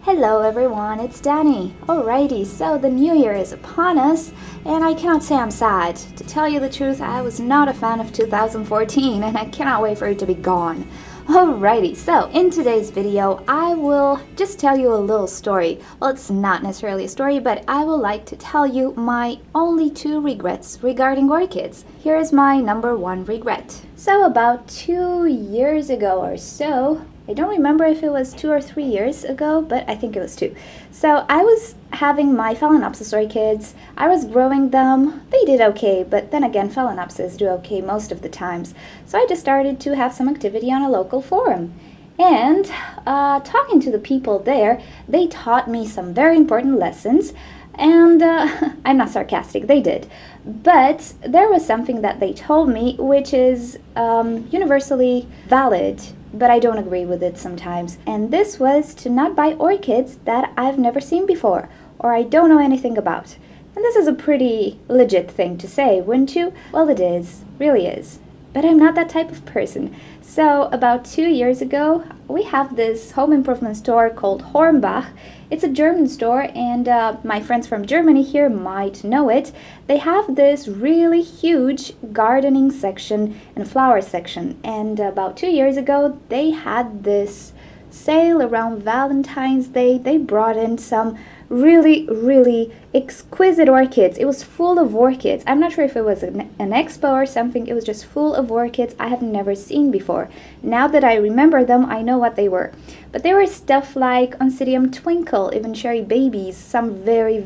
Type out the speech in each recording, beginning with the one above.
Hello everyone, it's Danny. Alrighty, so the new year is upon us, and I cannot say I'm sad. To tell you the truth, I was not a fan of 2014, and I cannot wait for it to be gone. Alrighty, so in today's video, I will just tell you a little story. Well, it's not necessarily a story, but I would like to tell you my only 2 regrets regarding orchids. Here is my number 1 regret. So about 2 years ago or so, I don't remember if it was 2 or 3 years ago, but I think it was 2. So I was having my Phalaenopsis orchids. I was growing them. They did okay, but then again, Phalaenopsis do okay most of the times. So I just started to have some activity on a local forum. And talking to the people there, they taught me some very important lessons. And I'm not sarcastic, they did. But there was something that they told me which is universally valid, but I don't agree with it sometimes. And this was to not buy orchids that I've never seen before or I don't know anything about. And this is a pretty legit thing to say, wouldn't you? Well, it is, really is. But I'm not that type of person. So about 2 years ago, we have this home improvement store called Hornbach. It's a German store, and my friends from Germany here might know it. They have this really huge gardening section and flower section. And about 2 years ago, they had this sale around Valentine's Day. They brought in some really exquisite orchids. It was full of orchids. I'm not sure if it was an expo or something. It was just full of orchids I have never seen before. Now that I remember them, I know what they were. But they were stuff like Oncidium Twinkle, even cherry babies, some very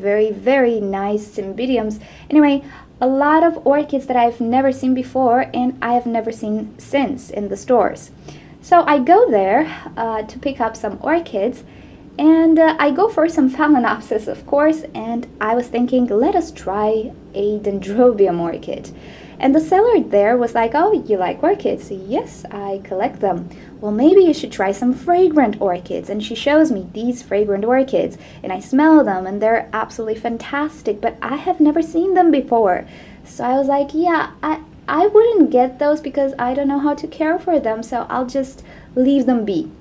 nice Cymbidiums. Anyway, a lot of orchids that I've never seen before and I have never seen since in the stores. So I go there to pick up some orchids, and I go for some Phalaenopsis, of course, and I was thinking, let us try a Dendrobium orchid. And the seller there was like, oh, you like orchids? Yes, I collect them. Well, maybe you should try some fragrant orchids. And she shows me these fragrant orchids, and I smell them, and they're absolutely fantastic, but I have never seen them before. So I was like, yeah, I wouldn't get those because I don't know how to care for them, so I'll just leave them be.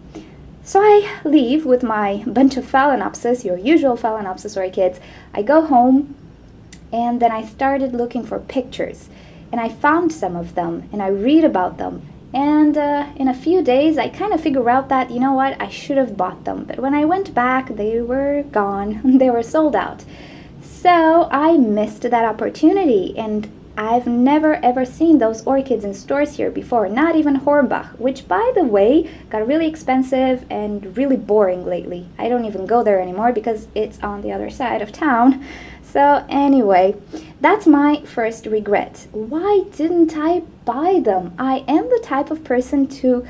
So I leave with my bunch of Phalaenopsis, your usual Phalaenopsis orchids. I go home, and then I started looking for pictures. And I found some of them, and I read about them. And in a few days, I kind of figure out that, you know what, I should have bought them. But when I went back, they were gone. They were sold out. So I missed that opportunity, and I've never ever seen those orchids in stores here before, not even Hornbach, which by the way got really expensive and really boring lately. I don't even go there anymore because it's on the other side of town. So anyway, that's my first regret. Why didn't I buy them? I am the type of person to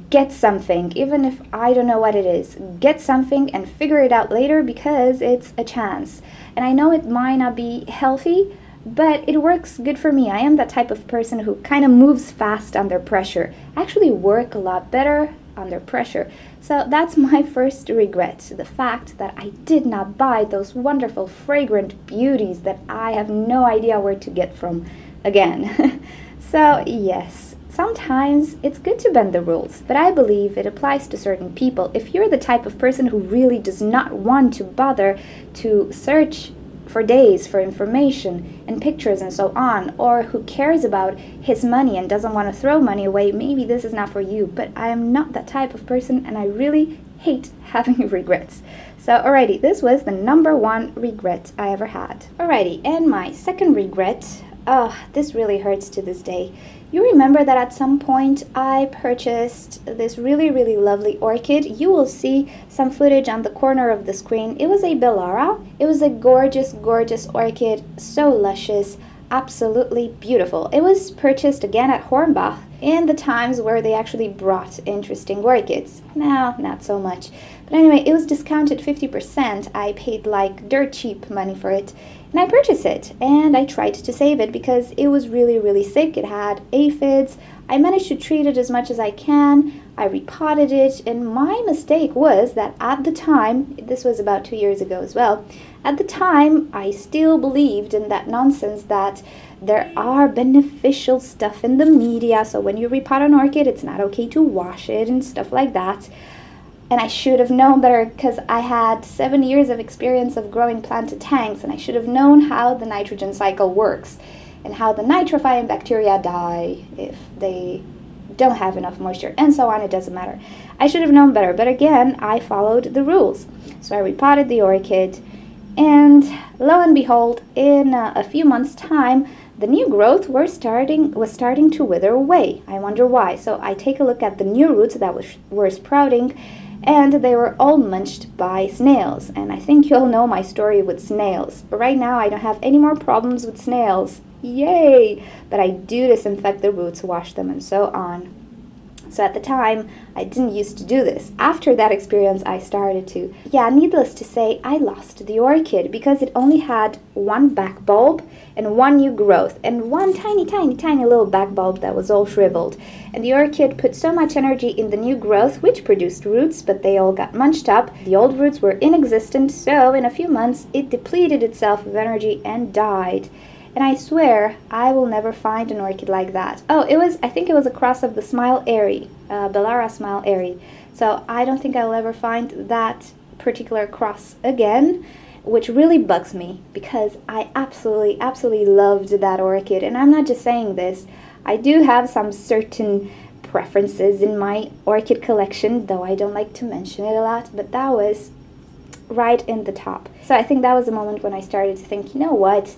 get something, even if I don't know what it is. Get something and figure it out later because it's a chance. And I know it might not be healthy, but it works good for me. I am that type of person who kind of moves fast under pressure. I actually work a lot better under pressure. So that's my first regret, the fact that I did not buy those wonderful fragrant beauties that I have no idea where to get from again. So yes, sometimes it's good to bend the rules, but I believe it applies to certain people. If you're the type of person who really does not want to bother to search for days for information and pictures and so on, or who cares about his money and doesn't want to throw money away, maybe this is not for you. But I am not that type of person, and I really hate having regrets. So alrighty, this was the number 1 regret I ever had. Alrighty, and my second regret, this really hurts to this day. You remember that at some point I purchased this really lovely orchid. You will see some footage on the corner of the screen. It was a Bellara. It was a gorgeous orchid, so luscious, absolutely beautiful. It was purchased again at Hornbach in the times where they actually brought interesting orchids. Now, not so much. But anyway, it was discounted 50%. I paid like dirt cheap money for it. And I purchased it, and I tried to save it because it was really sick. It had aphids. I managed to treat it as much as I can. I repotted it, and my mistake was that at the time, this was about 2 years ago as well, at the time I still believed in that nonsense that there are beneficial stuff in the media, so when you repot an orchid, it's not okay to wash it and stuff like that. And I should have known better because I had 7 years of experience of growing planted tanks, and I should have known how the nitrogen cycle works and how the nitrifying bacteria die if they don't have enough moisture, and so on. It doesn't matter. I should have known better, but again, I followed the rules. So I repotted the orchid, and lo and behold, in a few months' time, the new growth was starting to wither away. I wonder why. So I take a look at the new roots that were sprouting, and they were all munched by snails. And I think you'll know my story with snails. Right now, I don't have any more problems with snails. Yay! But I do disinfect the roots, wash them, and so on. So at the time, I didn't used to do this. After that experience, I started to. Yeah, needless to say, I lost the orchid because it only had one back bulb and one new growth and one tiny little back bulb that was all shriveled. And the orchid put so much energy in the new growth, which produced roots, but they all got munched up. The old roots were inexistent, so in a few months, it depleted itself of energy and died. And I swear, I will never find an orchid like that. Oh, I think it was a cross of the Smile Airy, Bellara Smile Airy. So I don't think I'll ever find that particular cross again, which really bugs me because I absolutely loved that orchid. And I'm not just saying this. I do have some certain preferences in my orchid collection, though I don't like to mention it a lot, but that was right in the top. So I think that was the moment when I started to think, you know what?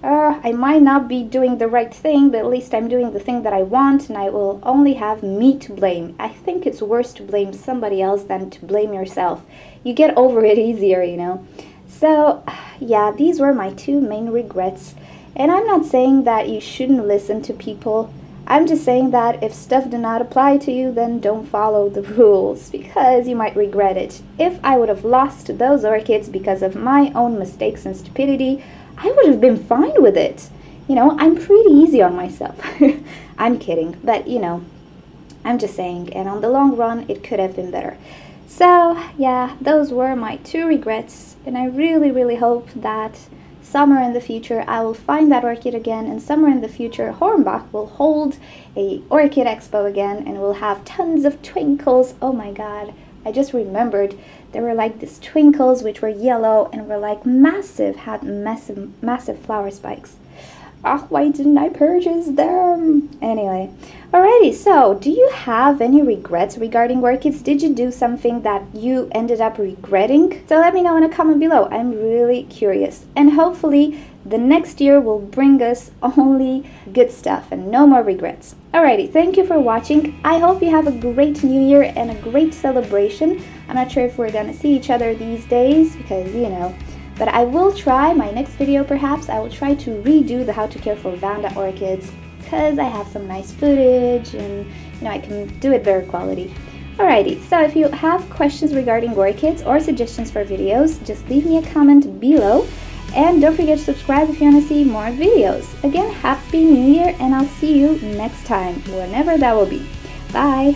I might not be doing the right thing, but at least I'm doing the thing that I want, and I will only have me to blame. I think it's worse to blame somebody else than to blame yourself. You get over it easier, you know. So, yeah, these were my two main regrets. And I'm not saying that you shouldn't listen to people. I'm just saying that if stuff do not apply to you, then don't follow the rules, because you might regret it. If I would have lost those orchids because of my own mistakes and stupidity, I would have been fine with it. You know, I'm pretty easy on myself. I'm kidding, but you know, I'm just saying, and on the long run, it could have been better. So, yeah, those were my two regrets, and I really hope that somewhere in the future I will find that orchid again, and somewhere in the future Hornbach will hold a orchid expo again, and we'll have tons of twinkles. Oh my god, I just remembered there were like these twinkles which were yellow and were like massive, had massive flower spikes. Oh, why didn't I purchase them? Anyway, alrighty, so do you have any regrets regarding orchids? Did you do something that you ended up regretting? So let me know in a comment below. I'm really curious. And hopefully the next year will bring us only good stuff and no more regrets. Alrighty, thank you for watching. I hope you have a great new year and a great celebration. I'm not sure if we're gonna see each other these days because, you know, but I will try, my next video perhaps, I will try to redo the how to care for Vanda orchids because I have some nice footage and, you know, I can do it better quality. Alrighty, so if you have questions regarding orchids or suggestions for videos, just leave me a comment below. And don't forget to subscribe if you want to see more videos. Again, Happy New Year, and I'll see you next time, whenever that will be. Bye!